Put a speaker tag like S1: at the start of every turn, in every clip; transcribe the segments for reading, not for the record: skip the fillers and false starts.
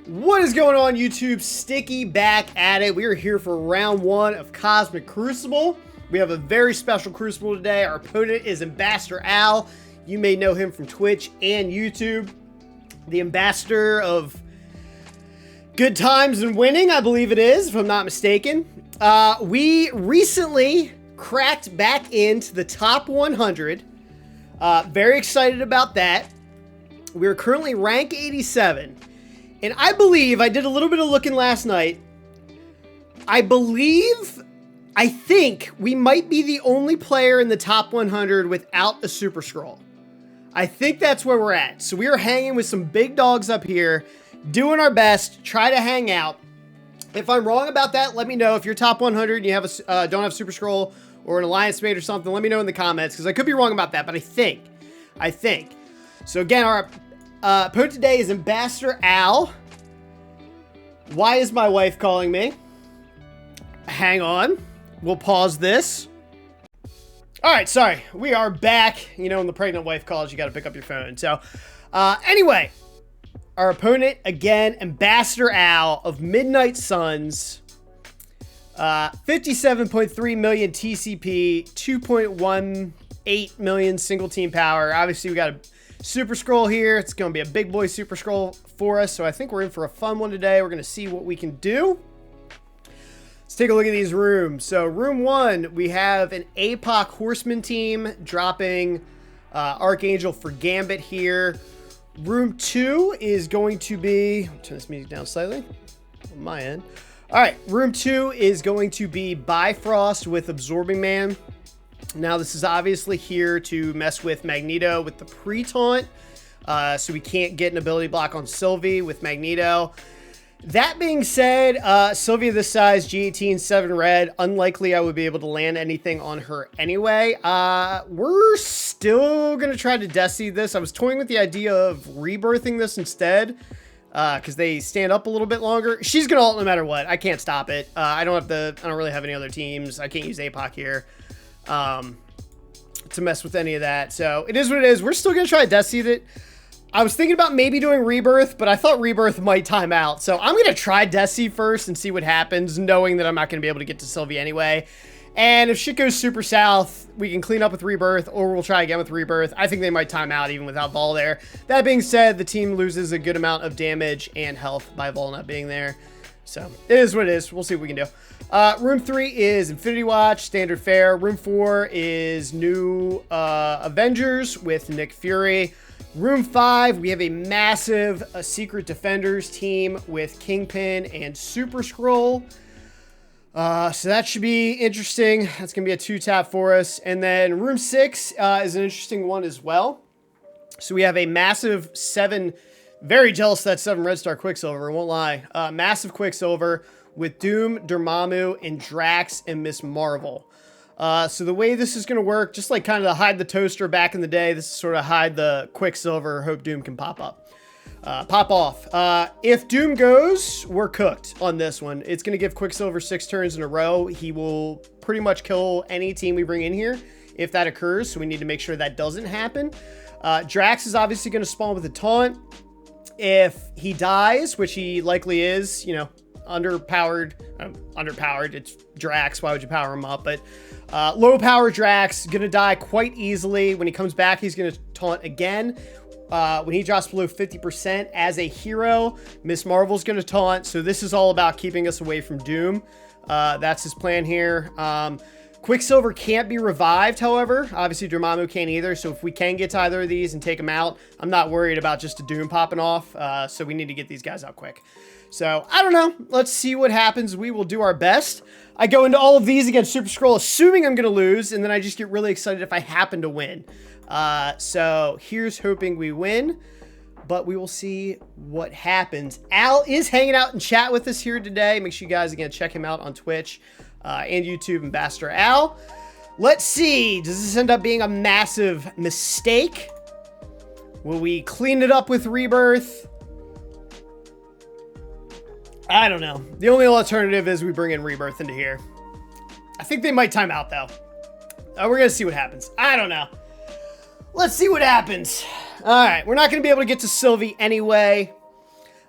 S1: What is going on, YouTube? Sticky back at it. We are here for round one of Cosmic Crucible. We have a very special Crucible today. Our opponent is AmbassadorAL. You may know him from Twitch and YouTube. The ambassador of good times and winning, I believe it is, if I'm not mistaken. We recently cracked back into the top 100. Very excited about that. We're currently rank 87. And I believe, I did a little bit of looking last night, I think we might be the only player in the top 100 without a Super Scroll. I think that's where we're at. So we are hanging with some big dogs up here, doing our best, try to hang out. If I'm wrong about that, let me know. If you're top 100 and you have a, don't have Super Scroll or an Alliance mate or something, let me know in the comments, because I could be wrong about that, but I think. So again, our opponent today is AmbassadorAL. Why is my wife calling me? Hang on. We'll pause this. All right, sorry. We are back. You know, when the pregnant wife calls, you got to pick up your phone. So, anyway, our opponent, again, AmbassadorAL of Midnight Suns. 57.3 million TCP, 2.18 million single team power. Obviously, we got a Super Scroll here. It's going to be a big boy Super Scroll for us. So I think we're in for a fun one today. We're going to see what we can do. Let's take a look at these rooms. So room one, we have an APOC Horseman team dropping Archangel for Gambit here. Room two is going to be, I'll turn this music down slightly on my end. All right, room two is going to be Bifrost with Absorbing Man. Now, this is obviously here to mess with Magneto with the pre-taunt, so we can't get an ability block on Sylvie with Magneto. That being said, Sylvie this size, G18, 7 red, unlikely I would be able to land anything on her anyway. We're still going to try to Desi this. I was toying with the idea of rebirthing this instead, because they stand up a little bit longer. She's going to ult no matter what. I can't stop it. I don't really have any other teams. I can't use APOC here to mess with any of that. So it is what it is. We're still going to try to Death Seed it. I was thinking about maybe doing Rebirth, but I thought Rebirth might time out. So I'm going to try Death Seed first and see what happens, knowing that I'm not going to be able to get to Sylvie anyway. And if shit goes super south, we can clean up with Rebirth, or we'll try again with Rebirth. I think they might time out even without Vol there. That being said, the team loses a good amount of damage and health by Vol not being there. So it is what it is. We'll see what we can do. Room 3 is Infinity Watch, standard fare. Room 4 is new Avengers with Nick Fury. Room 5, we have a massive Secret Defenders team with Kingpin and Super Scroll. So that should be interesting. That's going to be a 2-tap for us. And then Room 6 is an interesting one as well. So we have a massive 7... Very jealous of that 7 Red Star Quicksilver, won't lie. Massive Quicksilver with Doom, Dormammu, and Drax and Miss Marvel. So the way this is going to work, just like kind of the hide the toaster back in the day, this is sort of hide the Quicksilver, hope Doom can pop off. If Doom goes, we're cooked on this one. It's going to give Quicksilver 6 turns in a row. He will pretty much kill any team we bring in here if that occurs, so we need to make sure that doesn't happen. Drax is obviously going to spawn with a taunt. If he dies, which he likely is, you know, underpowered, it's Drax, why would you power him up? But low power Drax, gonna die quite easily. When he comes back, he's gonna taunt again. When he drops below 50% as a hero, Miss Marvel's gonna taunt. So this is all about keeping us away from Doom. That's his plan here. Quicksilver can't be revived, however. Obviously, Dormammu can't either. So if we can get to either of these and take them out, I'm not worried about just a Doom popping off. So we need to get these guys out quick. So I don't know. Let's see what happens. We will do our best. I go into all of these against Super Scroll, assuming I'm going to lose, and then I just get really excited if I happen to win. So here's hoping we win, but we will see what happens. Al is hanging out in chat with us here today. Make sure you guys, again, check him out on Twitch. And YouTube, AmbassadorAL. Let's see. Does this end up being a massive mistake? Will we clean it up with Rebirth? I don't know. The only alternative is we bring in Rebirth into here. I think they might time out, though. We're going to see what happens. I don't know. Let's see what happens. All right. We're not going to be able to get to Sylvie anyway.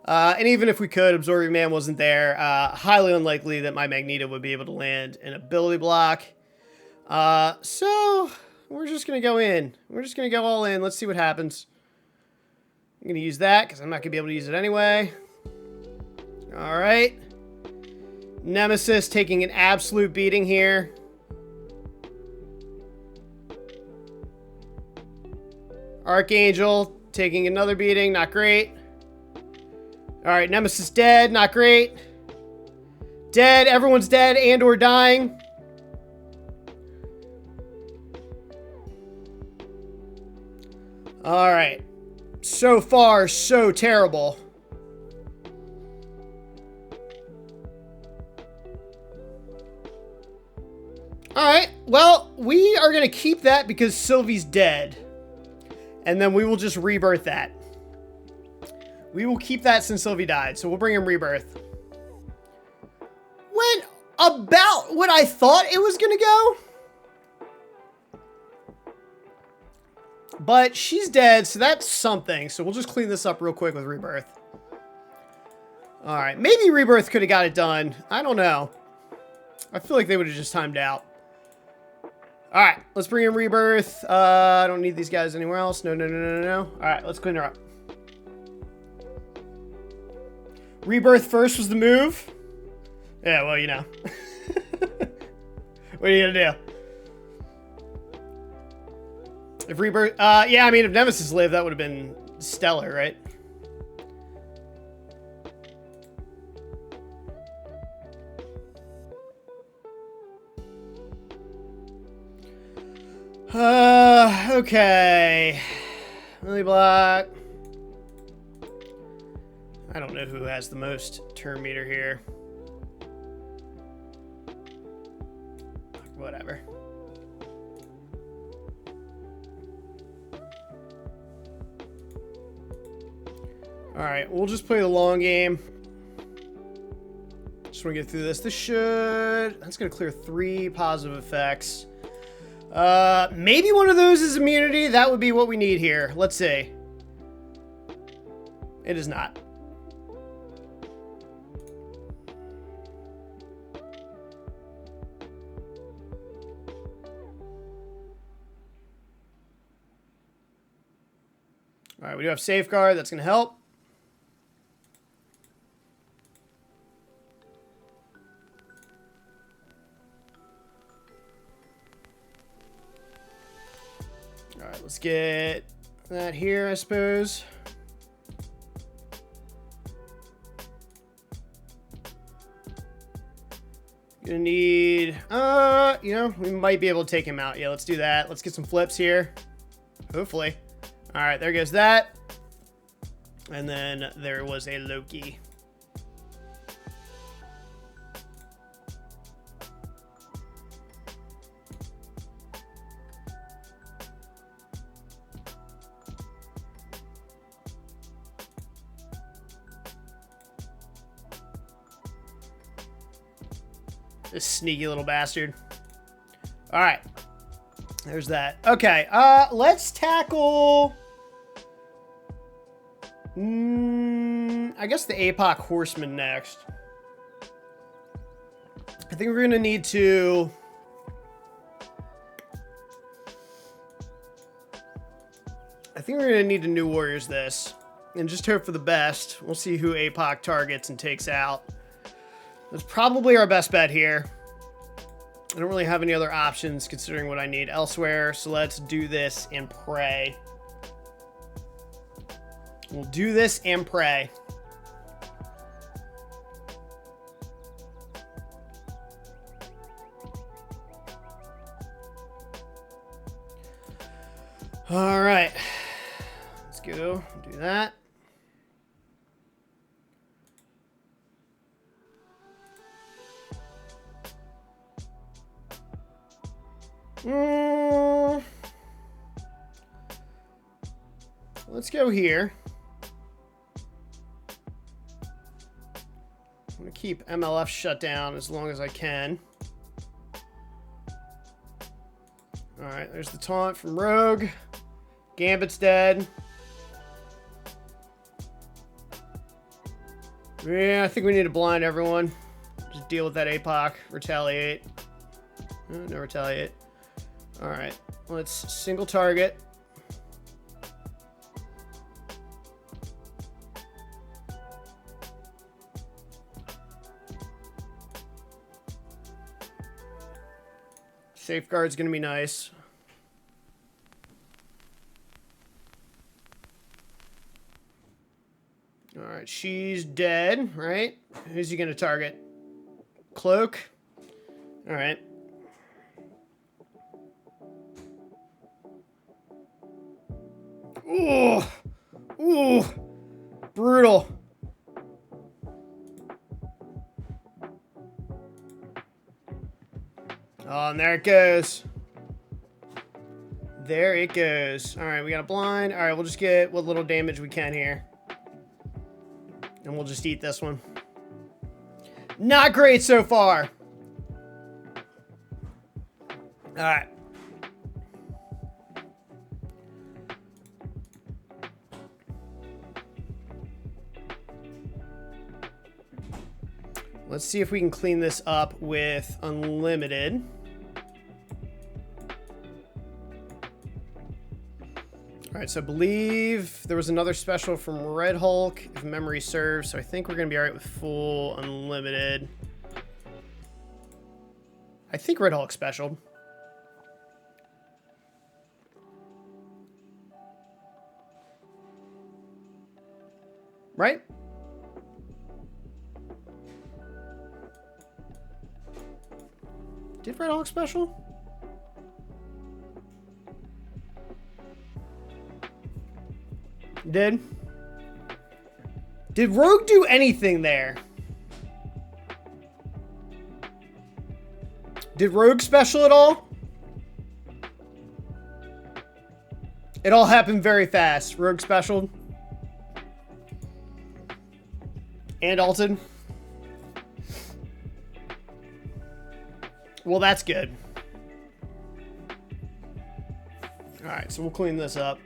S1: And even if we could, Absorbing Man wasn't there. Highly unlikely that my Magneto would be able to land an ability block. So we're just going to go in. We're just going to go all in. Let's see what happens. I'm going to use that because I'm not going to be able to use it anyway. All right. Nemesis taking an absolute beating here. Archangel taking another beating. Not great. All right, Nemesis dead. Not great. Dead. Everyone's dead and or dying. All right. So far, so terrible. All right. Well, we are going to keep that because Sylvie's dead. And then we will just rebirth that. We will keep that since Sylvie died. So we'll bring him rebirth. Went about what I thought it was going to go. But she's dead, so that's something. So we'll just clean this up real quick with rebirth. All right. Maybe rebirth could have got it done. I don't know. I feel like they would have just timed out. All right, let's bring in rebirth. I don't need these guys anywhere else. No. All right, let's clean her up. Rebirth first was the move. Yeah, well, you know. What are you gonna do? If rebirth, yeah, I mean, if Nemesis lived, that would have been stellar, right? Okay. Lily Block. I don't know who has the most turn meter here. Whatever. Alright, we'll just play the long game. Just want to get through this. That's going to clear 3 positive effects. Maybe one of those is immunity. That would be what we need here. Let's see. It is not. All right, we do have safeguard. That's going to help. All right, let's get that here, I suppose. Gonna need, you know, we might be able to take him out. Yeah, let's do that. Let's get some flips here. Hopefully. All right, there goes that. And then there was a Loki. This sneaky little bastard. All right. There's that. Okay. Let's tackle... I guess the APOC Horseman next. I think we're going to need to... I think we're going to need to New Warriors this. And just hope for the best. We'll see who APOC targets and takes out. That's probably our best bet here. I don't really have any other options considering what I need elsewhere. So let's do this and pray. We'll do this and pray. All right. Let's go do that. Let's go here. I'm going to keep MLF shut down as long as I can. Alright, there's the taunt from Rogue. Gambit's dead. Yeah, I think we need to blind everyone. Just deal with that APOC. Retaliate. No retaliate. Alright. Let's single target. Safeguard's gonna be nice. Alright, she's dead, right? Who's he gonna target? Cloak? Alright. Ooh! Ooh! Brutal. Oh, and there it goes. There it goes. Alright, we got a blind. Alright, we'll just get what little damage we can here. And we'll just eat this one. Not great so far. Alright. Let's see if we can clean this up with unlimited. Alright, so I believe there was another special from Red Hulk, if memory serves, so I think we're going to be alright with full unlimited. I think Red Hulk special. Right? Did Red Hulk special? Did Rogue do anything there? Did Rogue special at all? It all happened very fast. Rogue special. And Alton. Well, that's good. Alright, so we'll clean this up.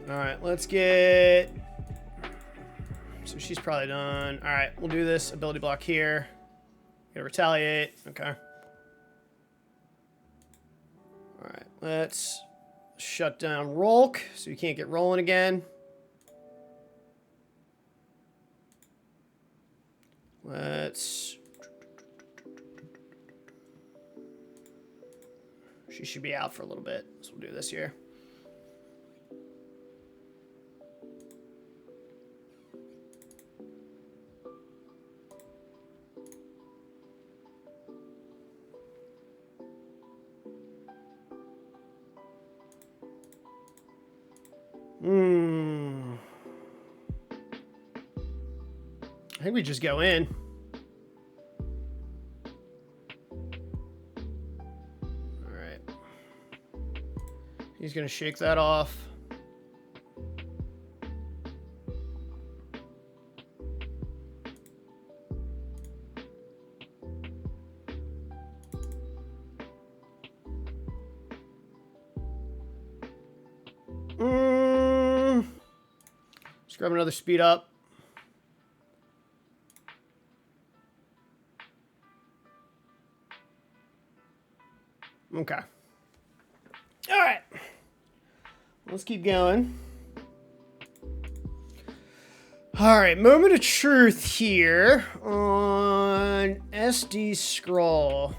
S1: Alright, let's get... So she's probably done. Alright, we'll do this ability block here. Gonna retaliate. Okay. Alright, let's shut down Rolk so you can't get rolling again. Let's... She should be out for a little bit, so we'll do this here. I think we just go in. Alright. He's gonna shake that off. Let's grab another speed up. Okay. All right. Let's keep going. All right, moment of truth here on SD Scroll.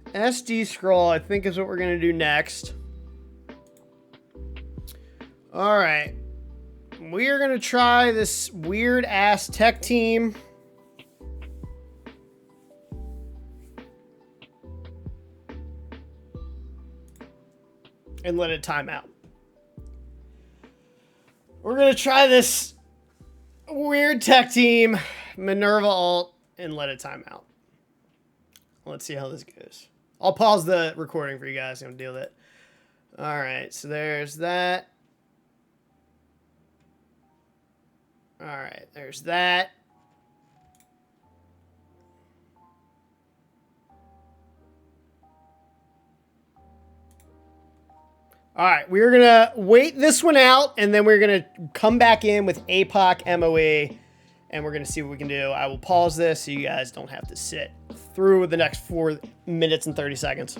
S1: SD Scroll, I think, is what we're going to do next. All right. We are going to try this weird-ass tech team. And let it time out. We're going to try this weird tech team, Minerva ult, and let it time out. Let's see how this goes. I'll pause the recording for you guys and deal with it. All right, so there's that. All right, there's that. All right, we're going to wait this one out, and then we're going to come back in with APOC MOE, and we're going to see what we can do. I will pause this so you guys don't have to sit through the next 4 minutes and 30 seconds.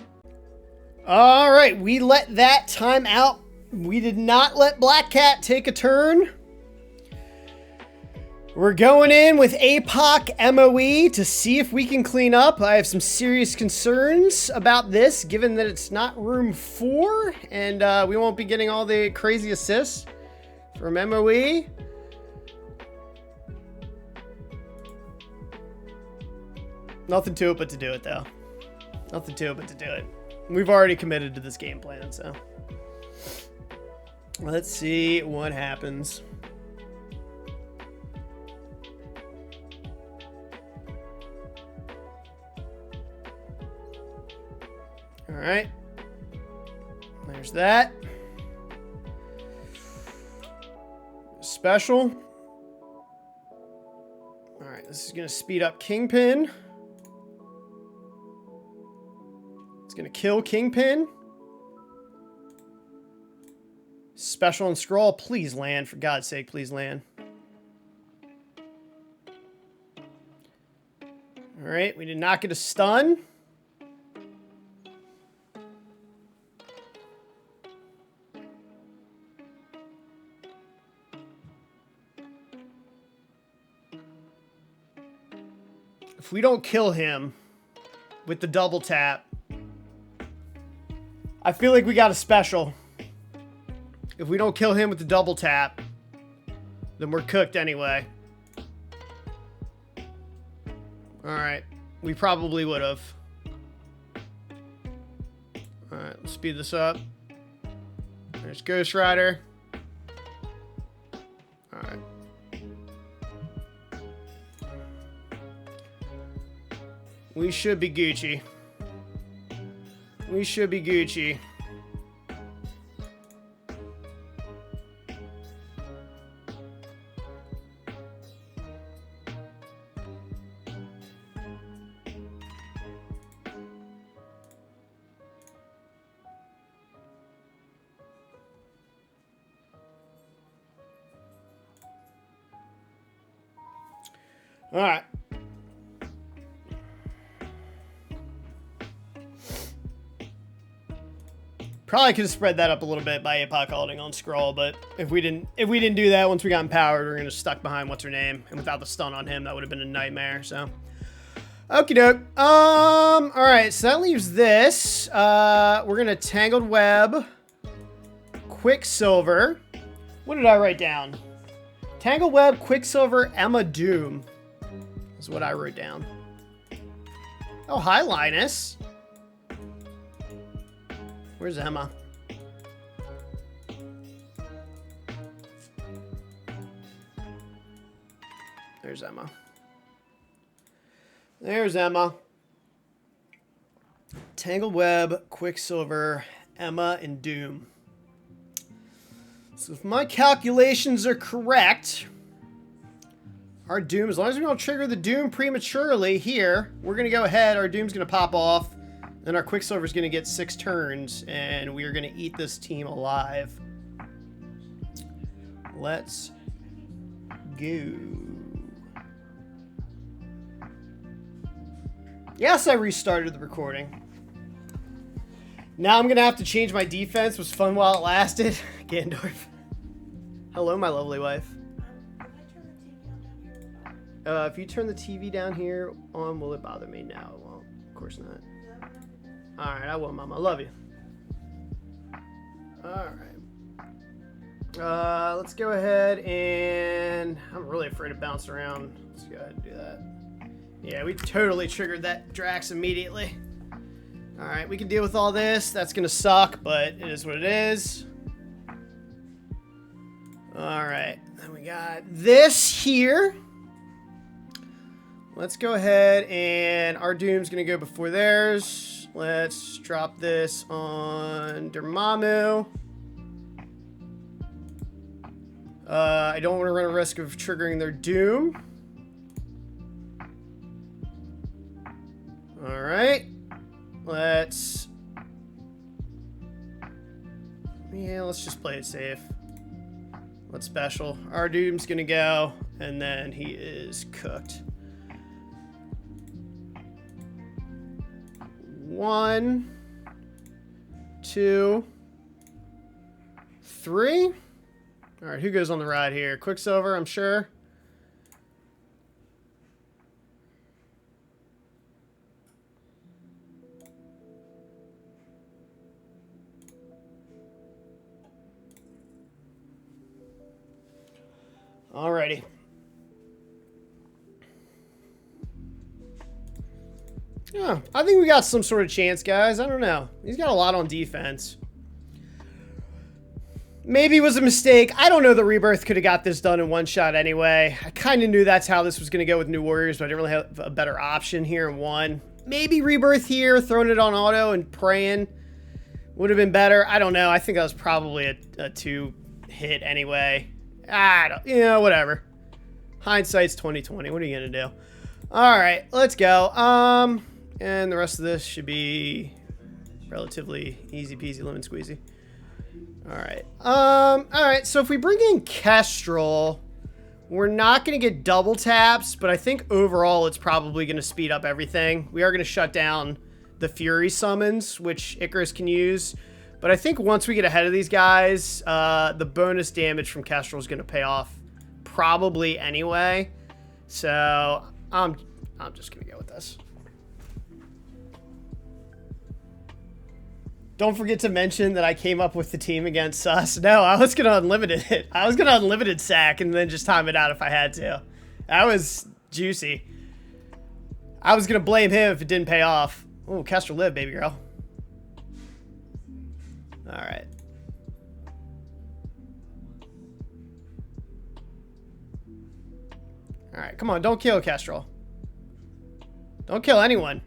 S1: All right, we let that time out. We did not let Black Cat take a turn. We're going in with APOC MOE to see if we can clean up. I have some serious concerns about this, given that it's not room 4, and we won't be getting all the crazy assists from MOE. Nothing to it but to do it, though. Nothing to it but to do it. We've already committed to this game plan, so let's see what happens. All right, there's that. Special. All right, this is going to speed up Kingpin. It's going to kill Kingpin. Special and Scroll, please land. For God's sake, please land. All right, we did not get a stun. If we don't kill him with the double tap, I feel like we got a special. If we don't kill him with the double tap, then we're cooked anyway. Alright, we probably would have. Alright, let's speed this up. There's Ghost Rider. Alright. We should be Gucci. We should be Gucci. All right. Probably could have spread that up a little bit by APOC holding on Scroll, but if we didn't do that, once we got empowered, we're gonna stuck behind what's her name, and without the stun on him, that would have been a nightmare. So, okie doke. All right, so that leaves this. We're gonna Tangled Web, Quicksilver. What did I write down? Tangled Web, Quicksilver, Emma Doom is what I wrote down. Oh, hi, Linus. Where's Emma? There's Emma. There's Emma. Tangled Web, Quicksilver, Emma, and Doom. So if my calculations are correct, our Doom, as long as we don't trigger the Doom prematurely here, we're going to go ahead. Our Doom's going to pop off. Then our Quicksilver's going to get 6 turns, and we are going to eat this team alive. Let's go. Yes, I restarted the recording. Now I'm going to have to change my defense. It was fun while it lasted. Gandorf. Hello, my lovely wife. If you turn the TV down here on, will it bother me? No, it won't. Of course not. Alright, I will, Mama. I love you. Alright. Let's go ahead and... I'm really afraid of bouncing around. Let's go ahead and do that. Yeah, we totally triggered that Drax immediately. Alright, we can deal with all this. That's gonna suck, but it is what it is. Alright, then we got this here. Let's go ahead and our Doom's gonna go before theirs. Let's drop this on Dormammu. I don't want to run a risk of triggering their Doom. Alright. Let's Yeah, let's just play it safe. What's special? Our Doom's gonna go, and then he is cooked. 1, 2, 3. All right, who goes on the ride here? Quicksilver, I'm sure. Alrighty. Yeah, I think we got some sort of chance, guys. I don't know. He's got a lot on defense. Maybe it was a mistake. I don't know that Rebirth could have got this done in one shot anyway. I kind of knew that's how this was going to go with New Warriors, but I didn't really have a better option here in one. Maybe Rebirth here, throwing it on auto and praying would have been better. I don't know. I think that was probably a 2 hit anyway. Whatever. Hindsight's 20/20. What are you going to do? All right, let's go. And the rest of this should be relatively easy peasy lemon squeezy. All right, so if we bring in Kestrel, we're not going to get double taps, but I think overall it's probably going to speed up everything. We are going to shut down the Fury summons, which Icarus can use. But I think once we get ahead of these guys, the bonus damage from Kestrel is going to pay off probably anyway. So I'm just going to go with this. Don't forget to mention that I came up with the team against Sus. No, I was going to unlimited it. I was going to unlimited sack and then just time it out if I had to. That was juicy. I was going to blame him if it didn't pay off. Oh, Kestrel live, baby girl. All right. All right, come on. Don't kill Kestrel. Don't kill anyone.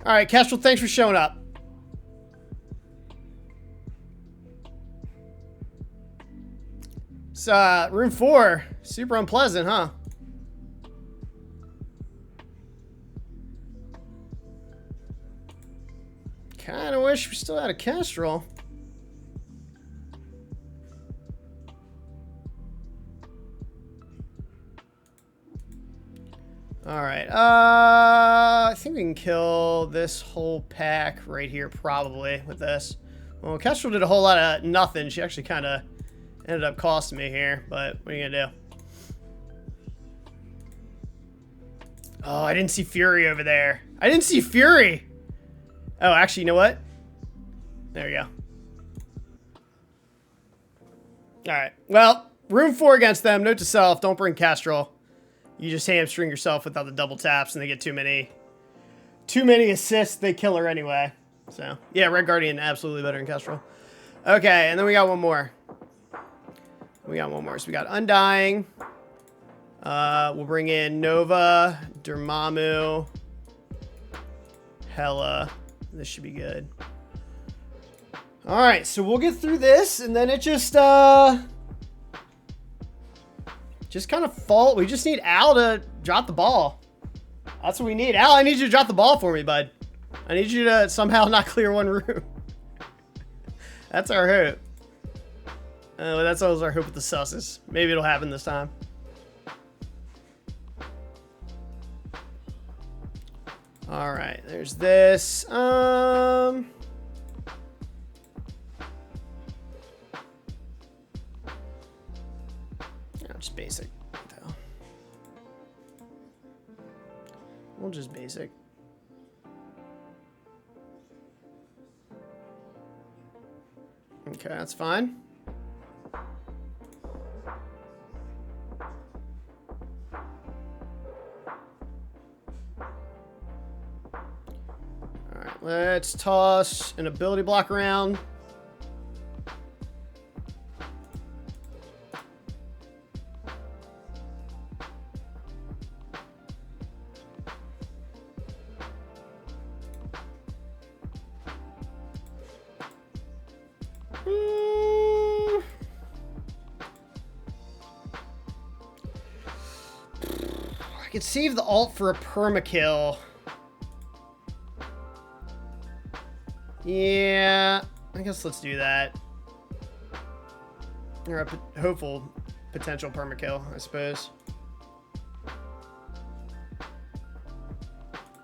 S1: All right, Kestrel, thanks for showing up. So, room 4. Super unpleasant, huh? Kind of wish we still had a Kestrel. All right. I think we can kill this whole pack right here probably with this. Well, Kestrel did a whole lot of nothing. She actually kind of ended up costing me here, but what are you going to do? Oh, I didn't see Fury over there. I didn't see Fury. Oh, actually, you know what? There you go. All right. Well, room 4 against them. Note to self, don't bring Kestrel. You just hamstring yourself without the double taps, and they get too many assists. They kill her anyway. So, yeah, Red Guardian absolutely better than Kestrel. Okay, and then we got one more. So we got Undying. We'll bring in Nova, Dormammu, Hela. This should be good. All right, so we'll get through this, and then it just kind of fall. We just need Al to drop the ball. That's what we need. Al, I need you to drop the ball for me, bud. I need you to somehow not clear one room. That's our hope. That's always our hope with the susses. Maybe it'll happen this time. All right, there's this. Just basic, though. We'll just basic. Okay, that's fine. All right, let's toss an ability block around. I could save the ult for a permakill. Yeah, I guess let's do that. Or a hopeful potential permakill, I suppose.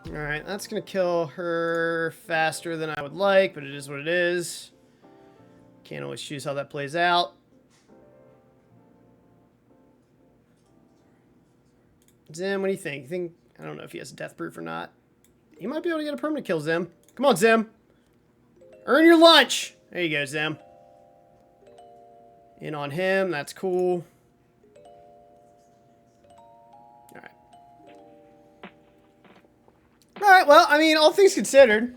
S1: Alright, that's going to kill her faster than I would like, but it is what it is. Can't always choose how that plays out. Zim, what do you think? You think? I don't know if he has a death proof or not. He might be able to get a permanent kill, Zim. Come on, Zim. Earn your lunch. There you go, Zim. In on him. That's cool. Alright. Alright, well, I mean, all things considered.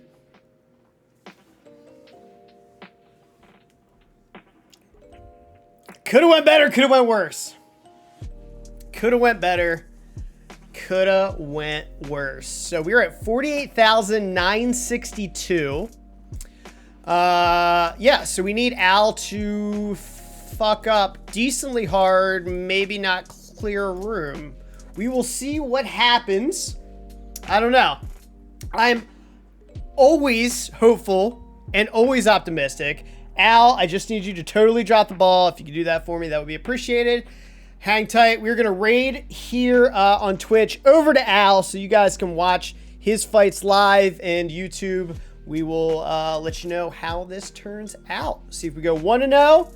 S1: Could have went better, could have went worse. Could have went better. Coulda went worse. So we were at 48,962. Yeah, so we need Al to fuck up decently hard, maybe not clear a room. We will see what happens. I don't know. I'm always hopeful and always optimistic. Al, I just need you to totally drop the ball. If you could do that for me, that would be appreciated. Hang tight. We're going to raid here on Twitch over to Al so you guys can watch his fights live, and YouTube. We will let you know how this turns out. See if we go 1-0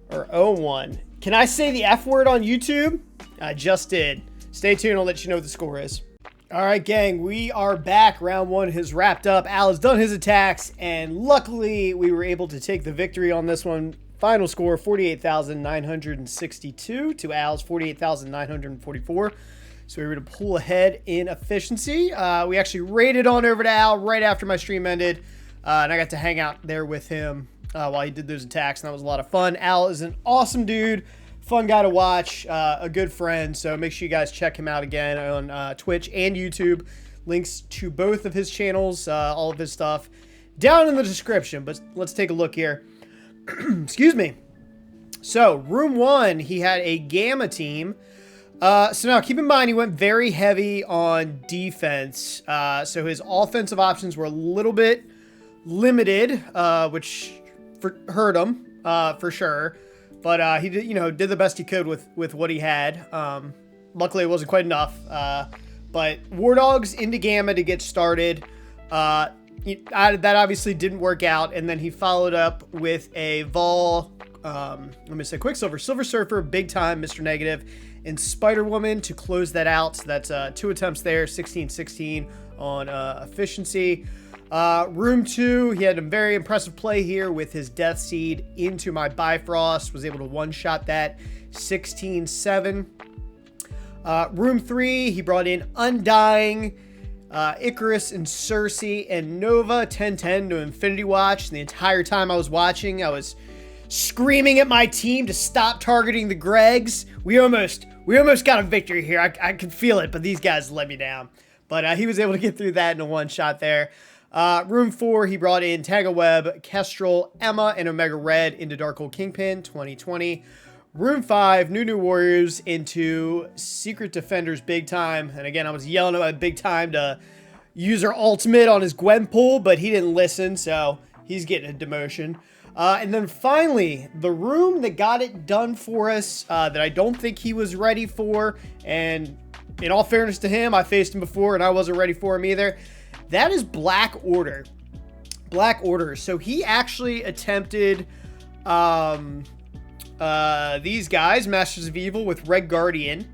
S1: or 0-1. Can I say the F word on YouTube? I just did. Stay tuned. I'll let you know what the score is. All right, gang. We are back. Round one has wrapped up. Al has done his attacks, and luckily we were able to take the victory on this one. Final score, 48,962 to Al's 48,944. So we were to pull ahead in efficiency. We actually raided on over to Al right after my stream ended. And I got to hang out there with him while he did those attacks. And that was a lot of fun. Al is an awesome dude. Fun guy to watch. A good friend. So make sure you guys check him out again on Twitch and YouTube. Links to both of his channels, all of his stuff, down in the description. But let's take a look here. Excuse me. So, room one, he had a Gamma team. So now, keep in mind, he went very heavy on defense. So his offensive options were a little bit limited, which hurt him, for sure. But he did, did the best he could with what he had. Luckily, it wasn't quite enough. But War Dogs into Gamma to get started. That obviously didn't work out, and then he followed up with a Vol, let me say Quicksilver, Silver Surfer, Big Time, Mr. Negative, and Spider-Woman to close that out. So that's 2 attempts there, 16-16 on efficiency. Room 2, he had a very impressive play here with his Death Seed into my Bifrost, was able to one-shot that, 16-7. Room 3, he brought in Undying, Icarus and Cersei and Nova, 10-10 to Infinity Watch. And the entire time I was watching, I was screaming at my team to stop targeting the Gregs. We almost got a victory here. I could feel it, but these guys let me down. But he was able to get through that in a one-shot there. Room 4, he brought in Tanga Web, Kestrel, Emma, and Omega Red into Darkhold Kingpin, 2020. Room 5, New Warriors into Secret Defenders Big Time. And again, I was yelling at my Big Time to use her ultimate on his Gwenpool, but he didn't listen, so he's getting a demotion. And then finally, the room that got it done for us that I don't think he was ready for, and in all fairness to him, I faced him before and I wasn't ready for him either. That is Black Order. Black Order. So he actually attempted these guys, Masters of Evil with Red Guardian,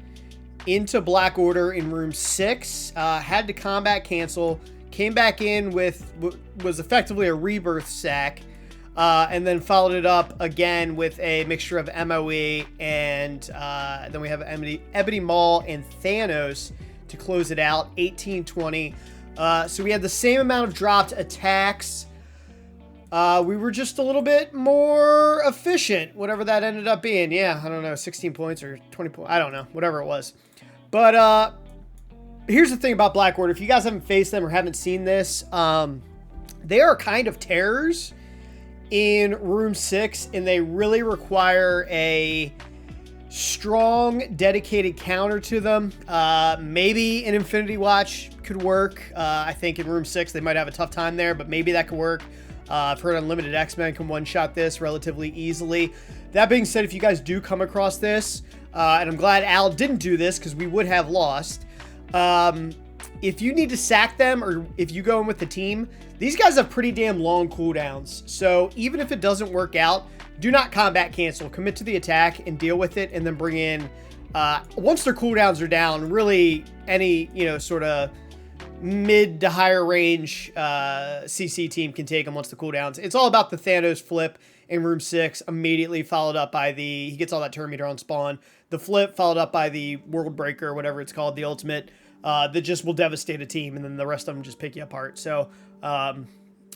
S1: into Black Order in room 6, had to combat cancel, came back in with what was effectively a rebirth sack, and then followed it up again with a mixture of MOE, and then we have Ebony Maul and Thanos to close it out, 18-20. So we had the same amount of dropped attacks. We were just a little bit more efficient, whatever that ended up being. Yeah, I don't know, 16 points or 20 points. I don't know, whatever it was. But here's the thing about Black Order. If you guys haven't faced them or haven't seen this, they are kind of terrors in room 6, and they really require a strong, dedicated counter to them. Maybe an Infinity Watch could work. I think in room 6 they might have a tough time there, but maybe that could work. I've heard Unlimited X-Men can one-shot this relatively easily. That being said, if you guys do come across this, and I'm glad Al didn't do this because we would have lost. If you need to sack them, or if you go in with the team, these guys have pretty damn long cooldowns. So even if it doesn't work out, do not combat cancel. Commit to the attack and deal with it, and then bring in, once their cooldowns are down, really any, sort of mid to higher range CC team can take them once the cooldowns. It's all about the Thanos flip in room 6, immediately followed up by he gets all that turn meter on spawn. The flip followed up by the World Breaker, whatever it's called, the ultimate, that just will devastate a team, and then the rest of them just pick you apart. So,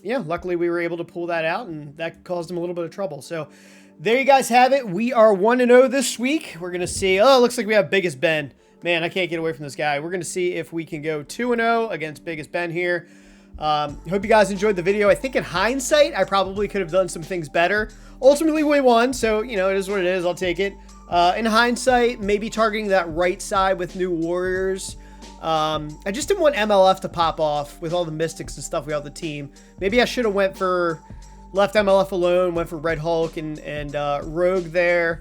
S1: yeah, luckily we were able to pull that out, and that caused them a little bit of trouble. So there you guys have it. We are 1-0 this week. We're going to see, oh, it looks like we have Biggest Ben. Man, I can't get away from this guy. We're going to see if we can go 2-0 against Biggest Ben here. Hope you guys enjoyed the video. I think in hindsight, I probably could have done some things better. Ultimately, we won, so, it is what it is. I'll take it. In hindsight, maybe targeting that right side with new warriors. I just didn't want MLF to pop off with all the mystics and stuff we have the team. Maybe I should have left MLF alone, went for Red Hulk and Rogue there.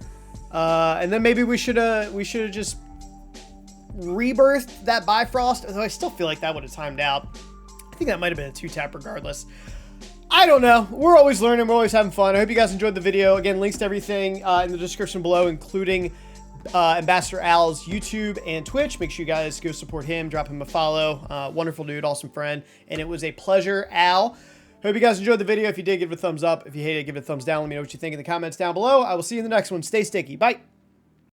S1: And then maybe we should have just rebirthed that Bifrost, although I still feel like that would have timed out. I think that might have been a 2-tap regardless. I don't know. We're always learning. We're always having fun. I hope you guys enjoyed the video. Again, links to everything in the description below, including Ambassador Al's YouTube and Twitch. Make sure you guys go support him. Drop him a follow. Wonderful dude. Awesome friend. And it was a pleasure, Al. Hope you guys enjoyed the video. If you did, give it a thumbs up. If you hated it, give it a thumbs down. Let me know what you think in the comments down below. I will see you in the next one. Stay sticky. Bye.